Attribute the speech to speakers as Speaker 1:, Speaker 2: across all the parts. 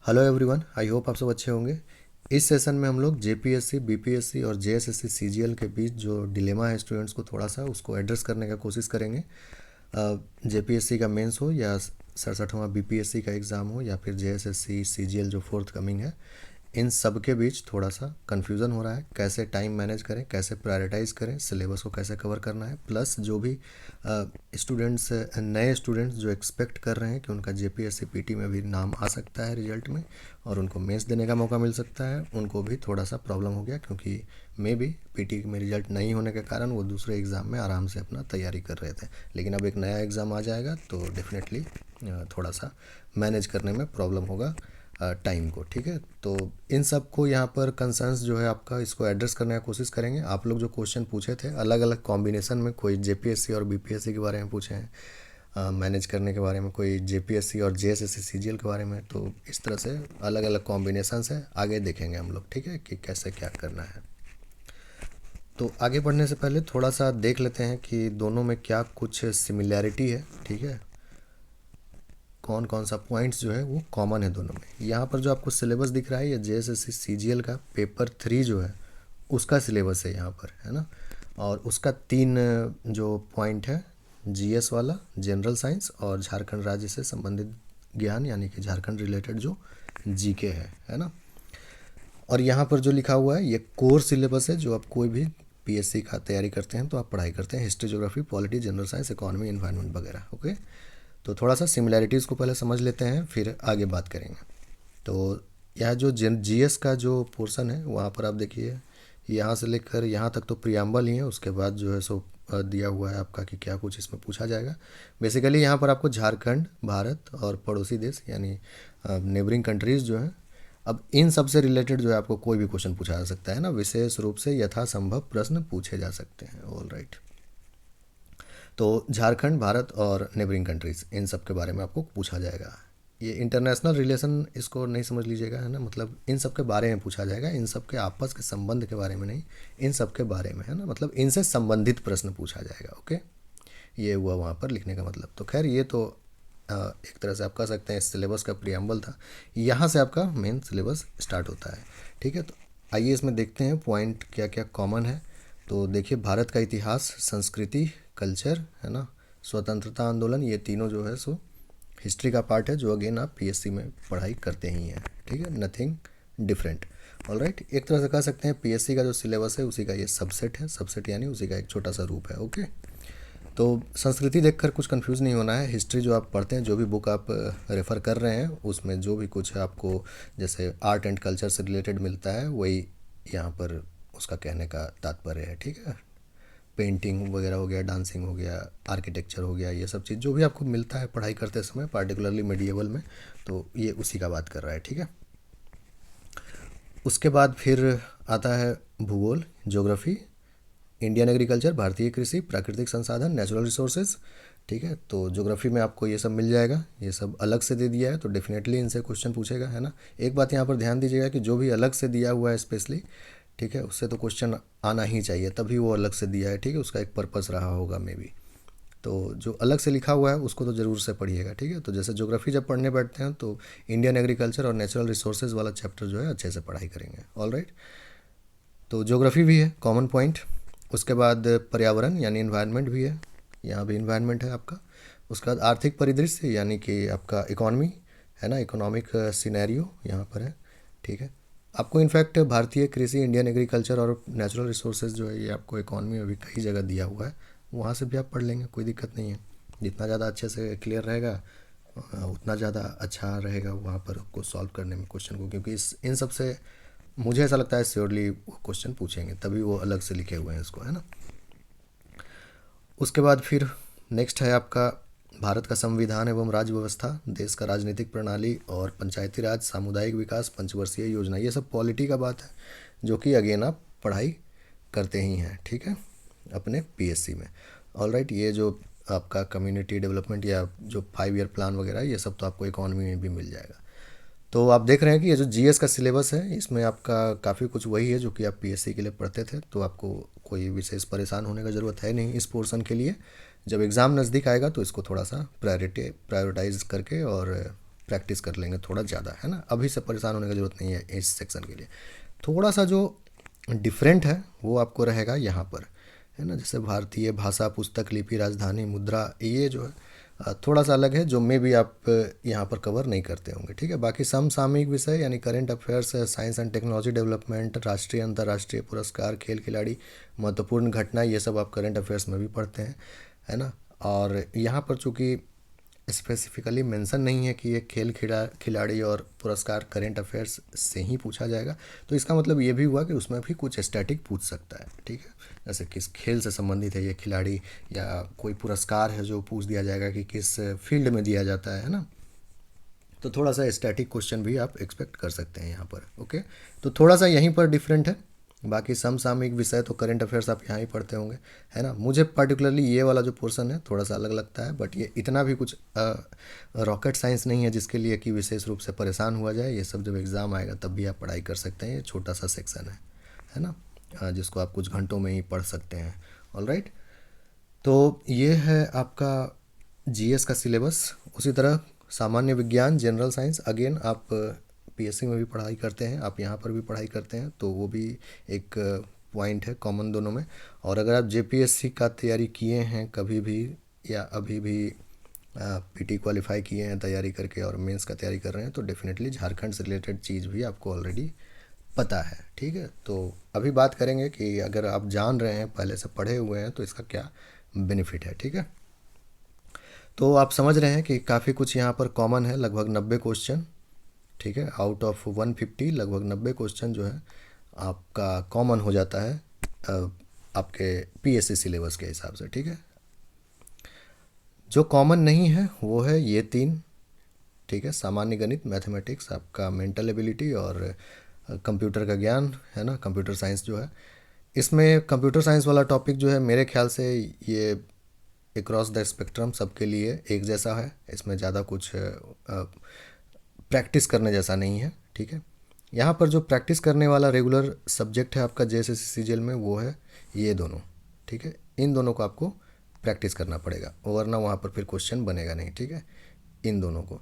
Speaker 1: Hello everyone, I hope आप सब अच्छे होंगे। इस सेशन में हम लोग जेपीएससी, बीपीएससी और जेएसएससी सीजीएल के बीच जो डिलेमा है स्टूडेंट्स को थोड़ा सा उसको एड्रेस करने का कोशिश करेंगे। जेपीएससी का मेंस हो या 67वां बीपीएससी का एग्ज़ाम हो या फिर जेएसएससी सीजीएल जो फोर्थ कमिंग है, इन सब के बीच थोड़ा सा कन्फ्यूज़न हो रहा है। कैसे टाइम मैनेज करें, कैसे प्रायोरिटाइज़ करें, सिलेबस को कैसे कवर करना है, प्लस जो भी स्टूडेंट्स, नए स्टूडेंट्स जो एक्सपेक्ट कर रहे हैं कि उनका जेपीएससी पीटी में भी नाम आ सकता है रिजल्ट में और उनको मेंस देने का मौका मिल सकता है, उनको भी थोड़ा सा प्रॉब्लम हो गया क्योंकि मे भी पीटी में रिजल्ट नहीं होने के कारण वो दूसरे एग्ज़ाम में आराम से अपना तैयारी कर रहे थे। लेकिन अब एक नया एग्ज़ाम आ जाएगा तो डेफिनेटली थोड़ा सा मैनेज करने में प्रॉब्लम होगा टाइम को। ठीक है, तो इन सब को यहाँ पर कंसर्न्स जो है आपका, इसको एड्रेस करने का कोशिश करेंगे। आप लोग जो क्वेश्चन पूछे थे अलग अलग कॉम्बिनेशन में, कोई जेपीएससी और बीपीएससी के बारे में पूछे हैं, मैनेज करने के बारे में, कोई जेपीएससी और जेएसएससी सीजीएल के बारे में, तो इस तरह से अलग अलग कॉम्बिनेशन है। आगे देखेंगे हम लोग, ठीक है, कि कैसे क्या करना है। तो आगे बढ़ने से पहले थोड़ा सा देख लेते हैं कि दोनों में क्या कुछ सिमिलैरिटी है। ठीक है, कौन कौन सा पॉइंट्स जो है वो कॉमन है दोनों में। यहाँ पर जो आपको सिलेबस दिख रहा है ये जेएसएससी सीजीएल का पेपर 3 जो है उसका सिलेबस है यहाँ पर, है ना। और उसका 3 जो पॉइंट है, जीएस वाला, जनरल साइंस और झारखंड राज्य से संबंधित ज्ञान यानी कि झारखंड रिलेटेड जो जीके है ना। और यहाँ पर जो लिखा हुआ है ये कोर सिलेबस है, जो आप कोई भी पीएससी का तैयारी करते हैं तो आप पढ़ाई करते हैं, history, geography, polity, general science, economy, environment वगैरह। ओके, तो थोड़ा सा सिमिलैरिटीज़ को पहले समझ लेते हैं फिर आगे बात करेंगे। तो यह जो जीएस का जो पोर्शन है वहाँ पर आप देखिए, यहाँ से लेकर यहाँ तक तो प्रियम्बल ही है, उसके बाद जो है सो दिया हुआ है आपका कि क्या कुछ इसमें पूछा जाएगा। बेसिकली यहाँ पर आपको झारखंड, भारत और पड़ोसी देश यानी नेबरिंग कंट्रीज़ जो हैं, अब इन सब से रिलेटेड जो है आपको कोई भी क्वेश्चन पूछा जा सकता है ना, विशेष रूप से यथासंभव प्रश्न पूछे जा सकते हैं। ऑल राइट, तो झारखंड, भारत और नेबरिंग कंट्रीज़, इन सब के बारे में आपको पूछा जाएगा। ये इंटरनेशनल रिलेशन इसको नहीं समझ लीजिएगा, है ना, मतलब इन सब के बारे में पूछा जाएगा, इन सब के आपस के संबंध के बारे में नहीं, इन सब के बारे में, है ना, मतलब इनसे संबंधित प्रश्न पूछा जाएगा। ओके, ये हुआ वहाँ पर लिखने का मतलब। तो खैर ये तो एक तरह से आप कह सकते हैं सिलेबस का प्रियम्बल था, यहाँ से आपका मेन सिलेबस स्टार्ट होता है। ठीक है, तो आइए इसमें देखते हैं पॉइंट क्या क्या कॉमन है। तो देखिए, भारत का इतिहास, संस्कृति, कल्चर, है ना, स्वतंत्रता आंदोलन, ये तीनों जो है सो हिस्ट्री का पार्ट है, जो अगेन आप पीएससी में पढ़ाई करते ही हैं। ठीक है, नथिंग डिफरेंट। ऑल राइट, एक तरह से कह सकते हैं पीएससी का जो सिलेबस है उसी का ये सबसेट है, सबसेट यानी उसी का एक छोटा सा रूप है। ओके, तो संस्कृति देखकर कुछ कंफ्यूज नहीं होना है। हिस्ट्री जो आप पढ़ते हैं, जो भी बुक आप रेफ़र कर रहे हैं, उसमें जो भी कुछ आपको जैसे आर्ट एंड कल्चर से रिलेटेड मिलता है वही यहाँ पर उसका कहने का तात्पर्य है। ठीक है, पेंटिंग वगैरह हो गया, डांसिंग हो गया, आर्किटेक्चर हो गया, ये सब चीज़ जो भी आपको मिलता है पढ़ाई करते समय, पार्टिकुलरली मेडिएवल में, तो ये उसी का बात कर रहा है। ठीक है, उसके बाद फिर आता है भूगोल, ज्योग्राफी, इंडियन एग्रीकल्चर, भारतीय कृषि, प्राकृतिक संसाधन, नेचुरल रिसोर्सेज। ठीक है, तो ज्योग्राफी में आपको ये सब मिल जाएगा, ये सब अलग से दे दिया है तो डेफिनेटली इनसे क्वेश्चन पूछेगा, है ना। एक बात यहाँ पर ध्यान दीजिएगा कि जो भी अलग से दिया हुआ है स्पेशली, ठीक है, उससे तो क्वेश्चन आना ही चाहिए, तभी वो अलग से दिया है। ठीक है, उसका एक पर्पस रहा होगा मे बी। तो जो अलग से लिखा हुआ है उसको तो ज़रूर से पढ़िएगा। ठीक है, तो जैसे ज्योग्राफी जब पढ़ने बैठते हैं तो इंडियन एग्रीकल्चर और नेचुरल रिसोर्सेज वाला चैप्टर जो है अच्छे से पढ़ाई करेंगे। ऑल राइट, तो ज्योग्राफी भी है कॉमन पॉइंट। उसके बाद पर्यावरण यानी इन्वायरमेंट भी है, यहाँ भी इन्वायरमेंट है आपका। उसके बाद आर्थिक परिदृश्य यानी कि आपका इकोनॉमी, है ना, इकोनॉमिक सिनेरियो यहाँ पर है। ठीक है, आपको इनफैक्ट भारतीय कृषि, इंडियन एग्रीकल्चर और नेचुरल रिसोर्सेज जो है ये आपको इकोनॉमी में भी कई जगह दिया हुआ है, वहाँ से भी आप पढ़ लेंगे, कोई दिक्कत नहीं है। जितना ज़्यादा अच्छे से क्लियर रहेगा उतना ज़्यादा अच्छा रहेगा वहाँ पर को सॉल्व करने में क्वेश्चन को, क्योंकि इस इन सब से मुझे ऐसा लगता है श्योरली वो क्वेश्चन पूछेंगे, तभी वो अलग से लिखे हुए हैं इसको, है ना। उसके बाद फिर नेक्स्ट है आपका भारत का संविधान एवं राज्य व्यवस्था, देश का राजनीतिक प्रणाली और पंचायती राज, सामुदायिक विकास, पंचवर्षीय योजना, ये सब पॉलिटी का बात है जो कि अगेन आप पढ़ाई करते ही हैं। ठीक है, अपने पीएससी में। ऑल राइट, ये जो आपका कम्युनिटी डेवलपमेंट या जो 5 ईयर प्लान वगैरह, ये सब तो आपको इकोनॉमी में भी मिल जाएगा। तो आप देख रहे हैं कि ये जो जीएस का सिलेबस है इसमें आपका काफ़ी कुछ वही है जो कि आप पीएससी के लिए पढ़ते थे, तो आपको कोई विशेष परेशान होने का ज़रूरत है नहीं इस पोर्शन के लिए। जब एग्ज़ाम नज़दीक आएगा तो इसको थोड़ा सा प्रायोरिटाइज करके और प्रैक्टिस कर लेंगे थोड़ा ज़्यादा, है ना। अभी से परेशान होने की ज़रूरत नहीं है इस सेक्शन के लिए। थोड़ा सा जो डिफरेंट है वो आपको रहेगा यहाँ पर, है ना। जैसे भारतीय भाषा, पुस्तक, लिपि, राजधानी, मुद्रा, ये जो है थोड़ा सा अलग है, जो मे भी आप यहाँ पर कवर नहीं करते होंगे, ठीक है। बाकी समसामयिक विषय यानी current affairs, science and technology development, राष्ट्रीय अंतर्राष्ट्रीय पुरस्कार, खेल खिलाड़ी, महत्वपूर्ण घटना, ये सब आप करंट अफेयर्स में भी पढ़ते हैं, है ना। और यहाँ पर चूँकि स्पेसिफिकली मेंशन नहीं है कि ये खेल खिलाड़ी और पुरस्कार करंट अफेयर्स से ही पूछा जाएगा, तो इसका मतलब ये भी हुआ कि उसमें भी कुछ स्टैटिक पूछ सकता है, ठीक है। जैसे किस खेल से संबंधित है ये खिलाड़ी, या कोई पुरस्कार है जो पूछ दिया जाएगा कि किस फील्ड में दिया जाता है ना। तो थोड़ा सा स्टैटिक क्वेश्चन भी आप एक्सपेक्ट कर सकते हैं यहाँ पर, ओके। तो थोड़ा सा यहीं पर डिफरेंट है। बाकी समसामयिक विषय तो करंट अफेयर्स आप यहाँ ही पढ़ते होंगे, है ना। मुझे पर्टिकुलरली ये वाला जो पोर्शन है थोड़ा सा अलग लगता है, बट ये इतना भी कुछ रॉकेट साइंस नहीं है जिसके लिए कि विशेष रूप से परेशान हुआ जाए। ये सब जब एग्ज़ाम आएगा तब भी आप पढ़ाई कर सकते हैं, ये छोटा सा सेक्शन है ना, जिसको आप कुछ घंटों में ही पढ़ सकते हैं। ऑलराइट, तो ये है आपका जीएस का सिलेबस। उसी तरह सामान्य विज्ञान, जनरल साइंस, अगेन आप पीएससी में भी पढ़ाई करते हैं, आप यहाँ पर भी पढ़ाई करते हैं, तो वो भी एक पॉइंट है कॉमन दोनों में। और अगर आप जेपीएससी का तैयारी किए हैं कभी भी, या अभी भी पीटी क्वालिफाई किए हैं तैयारी करके और मेंस का तैयारी कर रहे हैं, तो डेफिनेटली झारखंड से रिलेटेड चीज़ भी आपको ऑलरेडी पता है, ठीक है। तो अभी बात करेंगे कि अगर आप जान रहे हैं, पहले से पढ़े हुए हैं, तो इसका क्या बेनिफिट है, ठीक है। तो आप समझ रहे हैं कि काफ़ी कुछ यहाँ पर कॉमन है, लगभग 90 क्वेश्चन, ठीक है। आउट ऑफ 150 लगभग 90 क्वेश्चन जो है आपका कॉमन हो जाता है आपके पीएससी सिलेबस के हिसाब से, ठीक है। जो कॉमन नहीं है वो है ये 3, ठीक है। सामान्य गणित, मैथमेटिक्स, आपका मेंटल एबिलिटी, और कंप्यूटर का ज्ञान, है ना, कंप्यूटर साइंस जो है। इसमें कंप्यूटर साइंस वाला टॉपिक जो है मेरे ख्याल से ये अक्रॉस द स्पेक्ट्रम सबके लिए एक जैसा है, इसमें ज़्यादा कुछ प्रैक्टिस करने जैसा नहीं है, ठीक है। यहाँ पर जो प्रैक्टिस करने वाला रेगुलर सब्जेक्ट है आपका जेएसएससी सीजीएल में, वो है ये दोनों, ठीक है। इन दोनों को आपको प्रैक्टिस करना पड़ेगा, वरना वहाँ पर फिर क्वेश्चन बनेगा नहीं, ठीक है। इन दोनों को,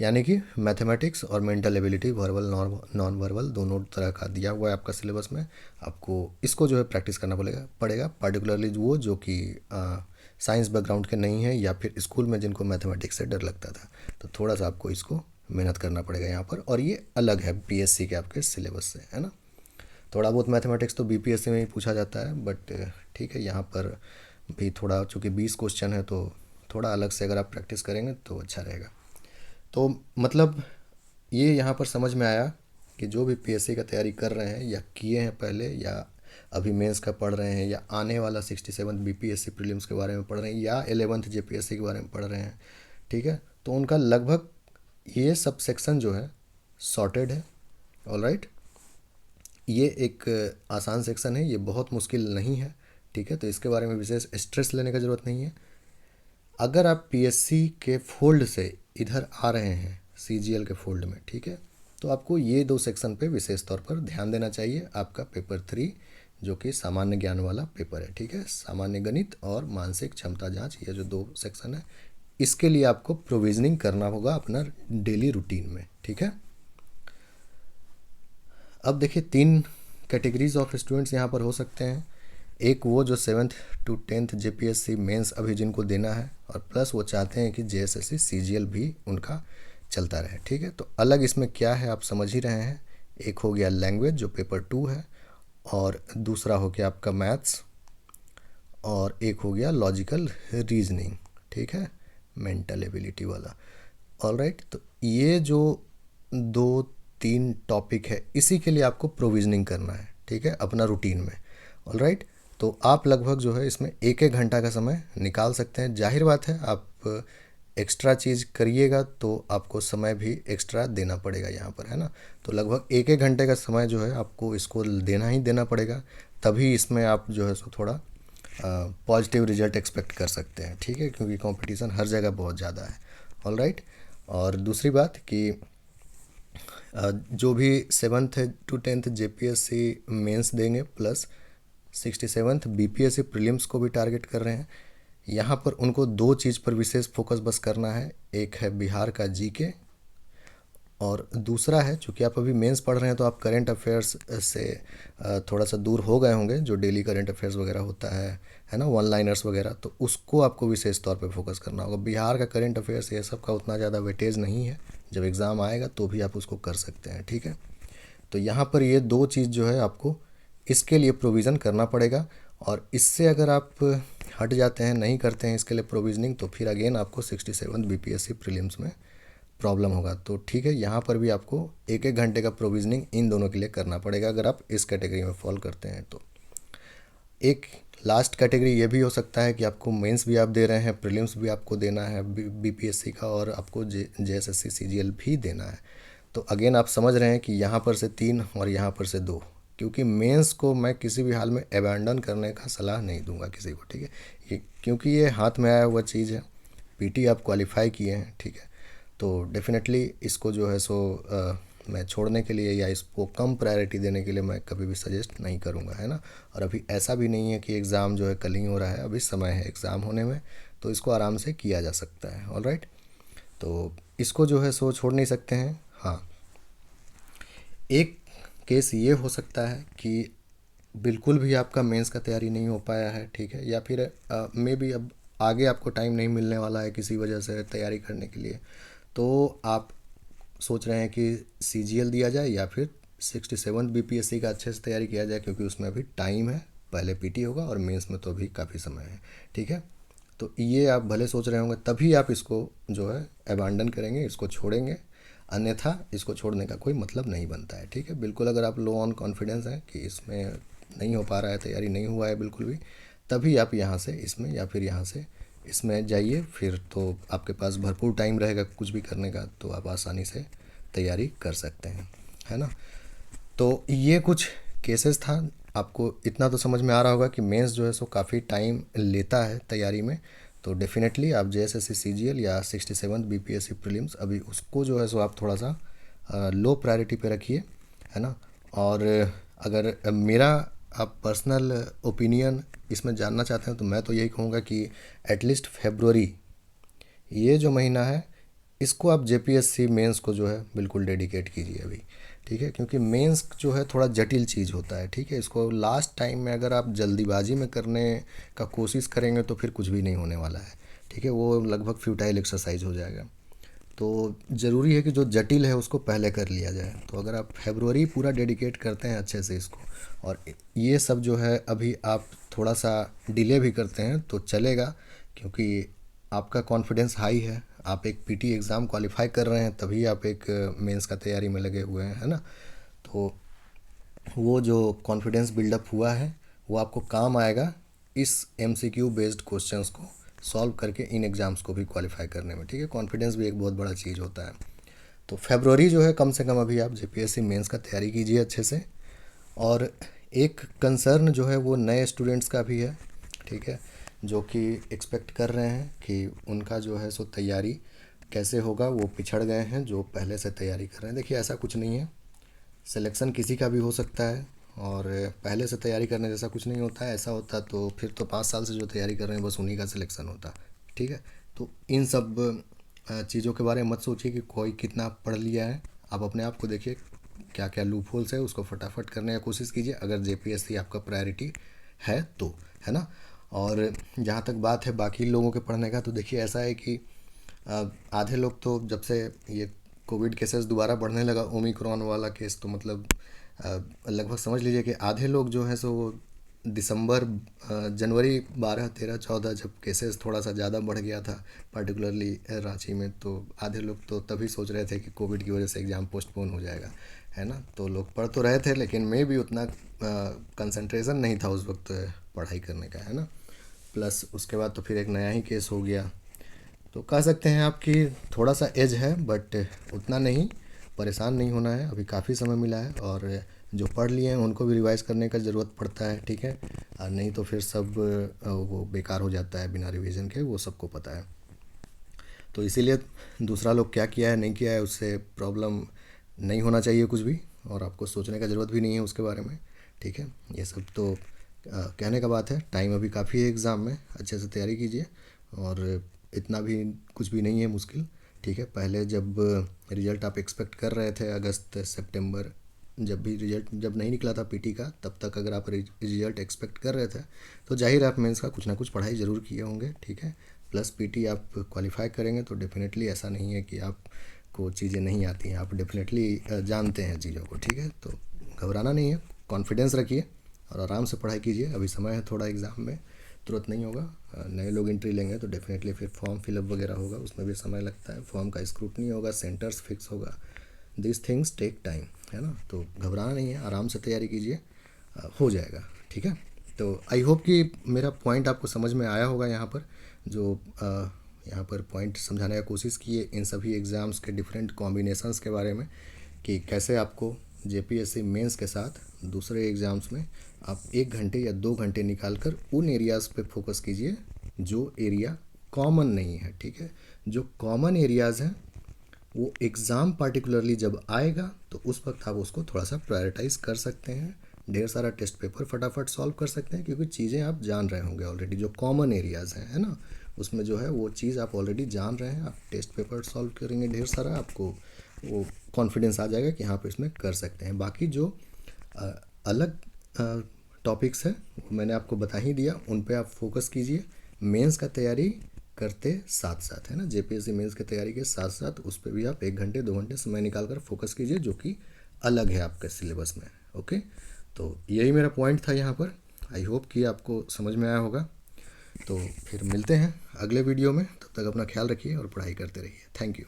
Speaker 1: यानी कि मैथमेटिक्स और mental ability, verbal non verbal दोनों तरह का दिया हुआ है आपका सिलेबस में। आपको इसको जो है प्रैक्टिस करना पड़ेगा पर्टिकुलरली वो जो कि साइंस बैकग्राउंड के नहीं है, या फिर स्कूल में जिनको मैथमेटिक्स से डर लगता था, तो थोड़ा सा आपको इसको मेहनत करना पड़ेगा यहाँ पर। और ये अलग है पीएससी के आपके सिलेबस से, है ना। थोड़ा बहुत मैथमेटिक्स तो बीपीएससी में ही पूछा जाता है, बट ठीक है, यहाँ पर भी थोड़ा, चूँकि 20 क्वेश्चन है तो थोड़ा अलग से अगर आप प्रैक्टिस करेंगे तो अच्छा रहेगा। तो मतलब ये यहाँ पर समझ में आया कि जो भी पीएससी का तैयारी कर रहे हैं, या किए हैं पहले, या अभी मेंस का पढ़ रहे हैं, या आने वाला 67 बीपीएससी प्रीलिम्स के बारे में पढ़ रहे हैं, या 11th जेपीएससी के बारे में पढ़ रहे हैं, ठीक है, तो उनका लगभग ये सब सेक्शन जो है सॉर्टेड है। ऑलराइट, ये एक आसान सेक्शन है, ये बहुत मुश्किल नहीं है, ठीक है। तो इसके बारे में विशेष स्ट्रेस लेने का ज़रूरत नहीं है। अगर आप पीएससी के फोल्ड से इधर आ रहे हैं, सीजीएल के फोल्ड में, ठीक है, तो आपको ये 2 सेक्शन पे विशेष तौर पर ध्यान देना चाहिए। आपका पेपर 3 जो कि सामान्य ज्ञान वाला पेपर है, ठीक है, सामान्य गणित और मानसिक क्षमता जांच, ये जो 2 सेक्शन है, इसके लिए आपको प्रोविजनिंग करना होगा अपना डेली रूटीन में, ठीक है। अब देखिए 3 कैटेगरीज ऑफ स्टूडेंट्स यहाँ पर हो सकते हैं। एक वो जो 7th to 10th JPSC mains अभी जिनको देना है, और प्लस वो चाहते हैं कि जेएसएससी सीजीएल भी उनका चलता रहे, ठीक है। तो अलग इसमें क्या है आप समझ ही रहे हैं। एक हो गया लैंग्वेज जो पेपर 2 है, और दूसरा हो गया आपका मैथ्स, और एक हो गया लॉजिकल रीजनिंग, ठीक है, मेंटल एबिलिटी वाला। ऑलराइट, तो ये जो 2-3 टॉपिक है, इसी के लिए आपको प्रोविजनिंग करना है, ठीक है, अपना रूटीन में। ऑलराइट, तो आप लगभग जो है इसमें 1-1 घंटा का समय निकाल सकते हैं। जाहिर बात है आप एक्स्ट्रा चीज़ करिएगा तो आपको समय भी एक्स्ट्रा देना पड़ेगा यहाँ पर, है ना। तो लगभग 1-1 घंटे का समय जो है आपको इसको देना ही देना पड़ेगा, तभी इसमें आप जो है सो थोड़ा पॉजिटिव रिजल्ट एक्सपेक्ट कर सकते हैं, ठीक है, क्योंकि कंपटीशन हर जगह बहुत ज़्यादा है। ऑलराइट, और दूसरी बात कि जो भी 7th to 10th JPSC mains देंगे, प्लस 67th बीपीएससी प्रीलिम्स को भी टारगेट कर रहे हैं, यहाँ पर उनको 2 चीज़ पर विशेष फोकस बस करना है। एक है बिहार का जीके, और दूसरा है, चूँकि आप अभी मेंस पढ़ रहे हैं तो आप करंट अफेयर्स से थोड़ा सा दूर हो गए होंगे, जो डेली करंट अफेयर्स वगैरह होता है ना, वन लाइनर्स वगैरह, तो उसको आपको विशेष तौर पे फोकस करना होगा। बिहार का करंट अफेयर्स ये सब का उतना ज़्यादा वेटेज नहीं है, जब एग्ज़ाम आएगा तो भी आप उसको कर सकते हैं, ठीक है। तो यहाँ पर ये दो चीज़ जो है आपको इसके लिए प्रोविज़न करना पड़ेगा, और इससे अगर आप हट जाते हैं, नहीं करते हैं इसके लिए प्रोविजनिंग, तो फिर अगेन आपको 67 बीपीएससी प्रीलिम्स में प्रॉब्लम होगा। तो ठीक है, यहाँ पर भी आपको 1-1 घंटे का प्रोविजनिंग इन दोनों के लिए करना पड़ेगा अगर आप इस कैटेगरी में फॉल करते हैं तो। एक लास्ट कैटेगरी ये भी हो सकता है कि आपको मेंस भी आप दे रहे हैं, प्रीलिम्स भी आपको देना है बीपीएससी का, और आपको जेएसएससी सीजीएल भी देना है। तो अगेन आप समझ रहे हैं कि यहाँ पर से 3 और यहाँ पर से 2, क्योंकि मेंस को मैं किसी भी हाल में अबैंडन करने का सलाह नहीं दूंगा किसी को, ठीक है। क्योंकि ये हाथ में आया हुआ चीज़ है, पीटी आप क्वालिफाई किए हैं, ठीक है। तो डेफिनेटली इसको जो है सो मैं छोड़ने के लिए या इसको कम प्रायोरिटी देने के लिए मैं कभी भी सजेस्ट नहीं करूँगा, है ना। और अभी ऐसा भी नहीं है कि एग्ज़ाम जो है कल ही हो रहा है, अभी समय है एग्ज़ाम होने में, तो इसको आराम से किया जा सकता है। ऑलराइट, तो इसको जो है सो छोड़ नहीं सकते हैं। हाँ, एक केस ये हो सकता है कि बिल्कुल भी आपका मेंस का तैयारी नहीं हो पाया है, ठीक है, या फिर मे बी अब आगे आपको टाइम नहीं मिलने वाला है किसी वजह से तैयारी करने के लिए, तो आप सोच रहे हैं कि सीजीएल दिया जाए या फिर 67 बीपीएससी का अच्छे से तैयारी किया जाए, क्योंकि उसमें अभी टाइम है, पहले पीटी होगा और मेंस में तो अभी काफ़ी समय है, ठीक है। तो ये आप भले सोच रहे होंगे, तभी आप इसको जो है अबांडन करेंगे, इसको छोड़ेंगे, अन्यथा इसको छोड़ने का कोई मतलब नहीं बनता है, ठीक है। बिल्कुल अगर आप लो ऑन कॉन्फिडेंस हैं कि इसमें नहीं हो पा रहा है, तैयारी नहीं हुआ है बिल्कुल भी, तभी आप यहाँ से इसमें या फिर यहाँ से इसमें जाइए, फिर तो आपके पास भरपूर टाइम रहेगा कुछ भी करने का, तो आप आसानी से तैयारी कर सकते हैं, है ना। तो ये कुछ केसेस था, आपको इतना तो समझ में आ रहा होगा कि मेंस जो है सो काफ़ी टाइम लेता है तैयारी में। तो डेफिनेटली आप जेएसएससी सीजीएल या 67 बीपीएससी प्रीलिम्स अभी उसको जो है सो आप थोड़ा सा लो प्रायोरिटी पे रखिए, है ना। और अगर मेरा आप पर्सनल ओपिनियन इसमें जानना चाहते हैं तो मैं तो यही कहूँगा कि एटलीस्ट फरवरी, ये जो महीना है, इसको आप जेपीएससी मेंस को जो है बिल्कुल डेडिकेट कीजिए अभी, ठीक है। क्योंकि मेंस जो है थोड़ा जटिल चीज़ होता है, ठीक है। इसको लास्ट टाइम में अगर आप जल्दीबाजी में करने का कोशिश करेंगे तो फिर कुछ भी नहीं होने वाला है, ठीक है। वो लगभग फ्यूटाइल एक्सरसाइज हो जाएगा। तो ज़रूरी है कि जो जटिल है उसको पहले कर लिया जाए। तो अगर आप फरवरी पूरा डेडिकेट करते हैं अच्छे से इसको, और ये सब जो है अभी आप थोड़ा सा डिले भी करते हैं तो चलेगा, क्योंकि आपका कॉन्फिडेंस हाई है, आप एक पीटी एग्ज़ाम क्वालिफाई कर रहे हैं, तभी आप एक मेंस का तैयारी में लगे हुए हैं, है ना। तो वो जो कॉन्फिडेंस बिल्डअप हुआ है वो आपको काम आएगा इस एमसीक्यू बेस्ड क्वेश्चंस को सॉल्व करके इन एग्ज़ाम्स को भी क्वालिफाई करने में, ठीक है। कॉन्फिडेंस भी एक बहुत बड़ा चीज़ होता है। तो फरवरी जो है कम से कम अभी आप जेपीएससी मेंस का तैयारी कीजिए अच्छे से। और एक कंसर्न जो है वो नए स्टूडेंट्स का भी है, ठीक है, जो कि एक्सपेक्ट कर रहे हैं कि उनका जो है सो तैयारी कैसे होगा, वो पिछड़ गए हैं जो पहले से तैयारी कर रहे हैं। देखिए ऐसा कुछ नहीं है, सिलेक्शन किसी का भी हो सकता है, और पहले से तैयारी करने जैसा कुछ नहीं होता है। ऐसा होता तो फिर तो 5 साल से जो तैयारी कर रहे हैं बस उन्हीं का सिलेक्शन होता, ठीक है। तो इन सब चीज़ों के बारे में मत सोचिए कि कोई कितना पढ़ लिया है। आप अपने आप को देखिए क्या क्या लूप होल्स है, उसको फटाफट करने की कोशिश कीजिए अगर जेपीएससी आपका प्रायोरिटी है तो, है ना। और जहाँ तक बात है बाकी लोगों के पढ़ने का, तो देखिए ऐसा है कि आधे लोग तो जब से ये कोविड केसेस दोबारा बढ़ने लगा, ओमिक्रॉन वाला केस, तो मतलब लगभग समझ लीजिए कि आधे लोग जो है सो वो दिसंबर जनवरी 12, 13, 14 जब केसेस थोड़ा सा ज़्यादा बढ़ गया था पर्टिकुलरली रांची में, तो आधे लोग तो तभी सोच रहे थे कि कोविड की वजह से एग्ज़ाम पोस्टपोन हो जाएगा, है ना। तो लोग पढ़ तो रहे थे, लेकिन मे भी उतना कंसंट्रेशन नहीं था उस वक्त पढ़ाई करने का, है ना। प्लस उसके बाद तो फिर एक नया ही केस हो गया। तो कह सकते हैं आपकी थोड़ा सा एज है, बट उतना नहीं, परेशान नहीं होना है, अभी काफ़ी समय मिला है। और जो पढ़ लिए हैं उनको भी रिवाइज़ करने का ज़रूरत पड़ता है, ठीक है। और नहीं तो फिर सब वो बेकार हो जाता है बिना रिवीजन के, वो सबको पता है। तो इसीलिए दूसरा लोग क्या किया है नहीं किया है उससे प्रॉब्लम नहीं होना चाहिए कुछ भी, और आपको सोचने का ज़रूरत भी नहीं है उसके बारे में, ठीक है। ये सब तो कहने का बात है, टाइम अभी काफ़ी है एग्ज़ाम में, अच्छे से तैयारी कीजिए, और इतना भी कुछ भी नहीं है मुश्किल, ठीक है। पहले जब रिज़ल्ट आप एक्सपेक्ट कर रहे थे अगस्त सितंबर, जब भी रिज़ल्ट जब नहीं निकला था पीटी का, तब तक अगर आप रिज़ल्ट एक्सपेक्ट कर रहे थे तो जाहिर है आप मेंस का कुछ ना कुछ पढ़ाई ज़रूर किए होंगे, ठीक है। प्लस पीटी आप क्वालिफाई करेंगे तो डेफिनेटली ऐसा नहीं है कि आपको चीज़ें नहीं आती हैं, आप डेफिनेटली जानते हैं चीज़ों को, ठीक है। तो घबराना नहीं है, कॉन्फिडेंस रखिए और आराम से पढ़ाई कीजिए। अभी समय है थोड़ा एग्ज़ाम में, तुरंत नहीं होगा। नए लोग एंट्री लेंगे तो डेफिनेटली फिर फॉर्म फिलअप वगैरह होगा, उसमें भी समय लगता है, फॉर्म का स्क्रूटनी होगा, सेंटर्स फिक्स होगा, दिस थिंग्स टेक टाइम, है ना। तो घबराना नहीं है, आराम से तैयारी कीजिए, हो जाएगा, ठीक है। तो आई होप कि मेरा पॉइंट आपको समझ में आया होगा। यहाँ पर जो यहाँ पर पॉइंट समझाने का कोशिश किए इन सभी एग्ज़ाम्स के डिफरेंट कॉम्बिनेशंस के बारे में, कि कैसे आपको जेपीएससी मेंस के साथ दूसरे एग्ज़ाम्स में आप 1 घंटे या 2 घंटे निकाल कर उन एरियाज़ पे फोकस कीजिए जो एरिया कॉमन नहीं है, ठीक है। जो कॉमन एरियाज़ हैं वो एग्ज़ाम पार्टिकुलरली जब आएगा तो उस वक्त आप उसको थोड़ा सा प्रायोरिटाइज़ कर सकते हैं, ढेर सारा टेस्ट पेपर फटाफट सॉल्व कर सकते हैं, क्योंकि चीज़ें आप जान रहे होंगे ऑलरेडी। जो कॉमन एरियाज़ हैं, है ना, उसमें जो है वो चीज़ आप ऑलरेडी जान रहे हैं, आप टेस्ट पेपर सॉल्व करेंगे ढेर सारा, आपको वो कॉन्फिडेंस आ जाएगा कि हाँ आप इसमें कर सकते हैं। बाकी जो अ, अलग टॉपिक्स हैं वो मैंने आपको बता ही दिया, उन पे आप फोकस कीजिए। मेंस का तैयारी करते साथ साथ, है ना, जेपीएससी मेंस की तैयारी के साथ साथ उस पर भी आप 1 घंटे 2 घंटे समय निकाल कर फोकस कीजिए, जो कि अलग है आपके सिलेबस में। ओके, तो यही मेरा पॉइंट था यहाँ पर। आई होप कि आपको समझ में आया होगा। तो फिर मिलते हैं अगले वीडियो में, तब तक अपना ख्याल रखिए और पढ़ाई करते रहिए। Thank you.